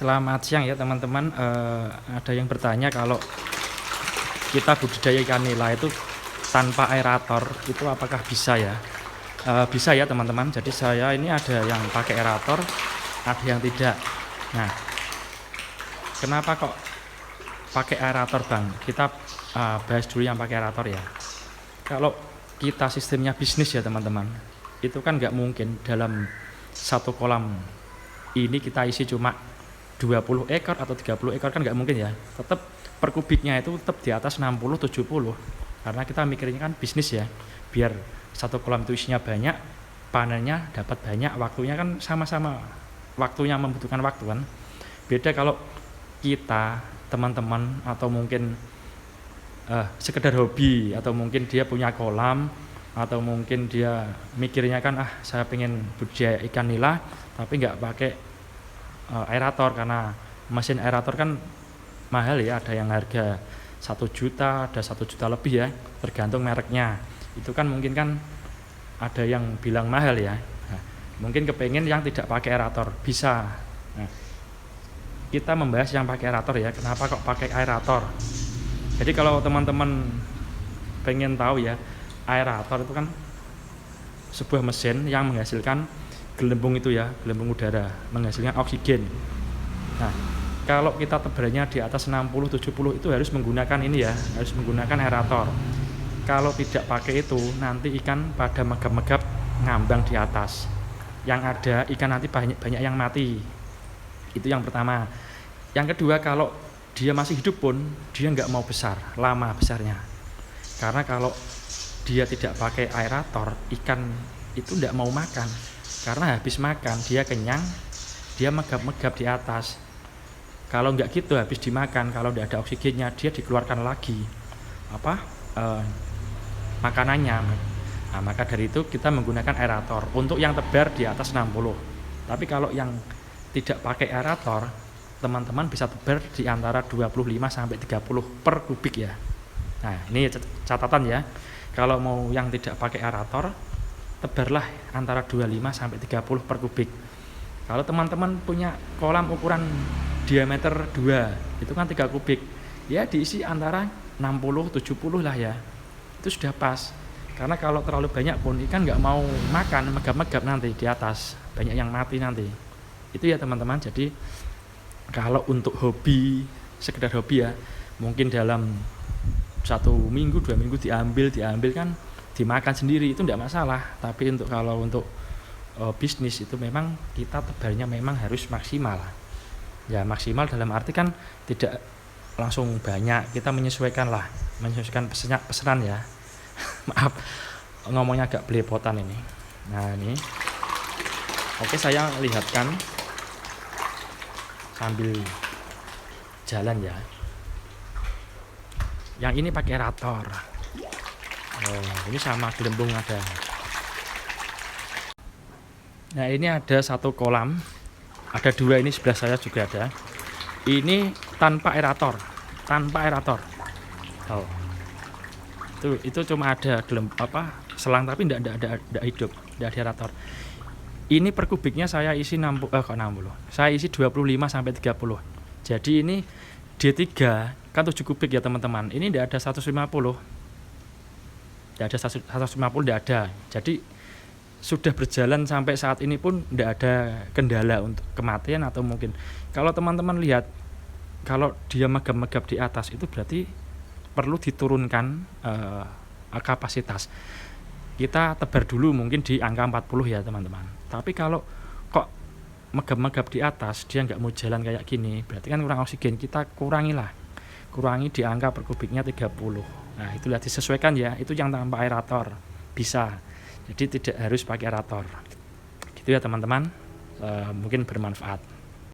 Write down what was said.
Selamat siang ya teman-teman. Ada yang bertanya kalau kita budidaya ikan nila itu tanpa aerator itu apakah bisa ya? Bisa ya teman-teman. Jadi saya ini ada yang pakai aerator, ada yang tidak. Nah, kenapa kok pakai aerator bang? Kita bahas dulu yang pakai aerator ya. Kalau kita sistemnya bisnis ya teman-teman, itu kan nggak mungkin dalam satu kolam ini kita isi cuma 20 ekor atau 30 ekor, kan nggak mungkin ya. Tetap per kubiknya itu tetap di atas 60-70, karena kita mikirnya kan bisnis ya, biar satu kolam itu isinya banyak, panennya dapat banyak, waktunya kan sama-sama, waktunya membutuhkan waktu kan. Beda kalau kita teman-teman atau mungkin sekedar hobi, atau mungkin dia punya kolam, atau mungkin dia mikirnya kan saya pengen budidaya ikan nila tapi nggak pakai aerator, karena mesin aerator kan mahal ya, ada yang harga 1 juta, ada 1 juta lebih ya, tergantung mereknya. Itu kan mungkin kan ada yang bilang mahal ya. Nah, mungkin kepengen yang tidak pakai aerator, bisa. Nah, kita membahas yang pakai aerator ya. Kenapa kok pakai aerator? Jadi kalau teman-teman pengen tahu ya, aerator itu kan sebuah mesin yang menghasilkan gelembung itu ya, gelembung udara, menghasilkan oksigen. Nah, kalau kita tebalnya di atas 60-70 itu harus menggunakan ini ya, harus menggunakan aerator. Kalau tidak pakai itu, nanti ikan pada megap-megap ngambang di atas. Yang ada ikan nanti banyak yang mati. Itu yang pertama. Yang kedua, kalau dia masih hidup pun dia nggak mau besar, lama besarnya. Karena kalau dia tidak pakai aerator, ikan itu nggak mau makan. Karena habis makan dia kenyang, dia megap-megap di atas. Kalau nggak gitu, habis dimakan, kalau nggak ada oksigennya, dia dikeluarkan lagi makanannya. Nah, maka dari itu kita menggunakan aerator untuk yang tebar di atas 60. Tapi kalau yang tidak pakai aerator, teman-teman bisa tebar di antara 25-30 per kubik ya. Nah, ini catatan ya. Kalau mau yang tidak pakai aerator, tebarlah antara 25-30 per kubik. Kalau teman-teman punya kolam ukuran diameter 2, itu kan 3 kubik, ya diisi antara 60-70 lah ya, itu sudah pas. Karena kalau terlalu banyak pun ikan nggak mau makan, megap-megap nanti di atas, banyak yang mati nanti. Itu ya teman-teman. Jadi kalau untuk hobi, sekedar hobi ya, mungkin dalam 1 minggu 2 minggu diambil kan dimakan sendiri, itu tidak masalah. Tapi kalau untuk bisnis itu memang kita tebalnya memang harus maksimal ya, maksimal dalam arti kan tidak langsung banyak, kita menyesuaikan pesanan ya. Maaf ngomongnya agak belepotan ini. Nah ini oke, saya lihatkan sambil jalan ya. Yang ini pakai aerator. Ini sama gelembung ada. Nah ini ada 1 kolam, ada 2 ini sebelah saya juga ada. Ini tanpa aerator. Oh. Itu cuma ada selang, tapi tidak hidup, tidak ada aerator. Ini per kubiknya saya isi 60. Saya isi 25-30. Jadi ini D3 kan 7 kubik ya teman-teman. Ini tidak ada 150. Tidak ada 150, tidak ada. Jadi sudah berjalan sampai saat ini pun tidak ada kendala untuk kematian atau mungkin. Kalau teman-teman lihat, kalau dia megap-megap di atas itu berarti perlu diturunkan kapasitas. Kita tebar dulu mungkin di angka 40 ya teman-teman. Tapi kalau kok megap-megap di atas, dia nggak mau jalan kayak gini, berarti kan kurang oksigen. Kita kurangi di angka per kubiknya 30. Nah itulah disesuaikan ya, itu yang tanpa aerator bisa. Jadi tidak harus pakai aerator gitu ya teman-teman. Mungkin bermanfaat.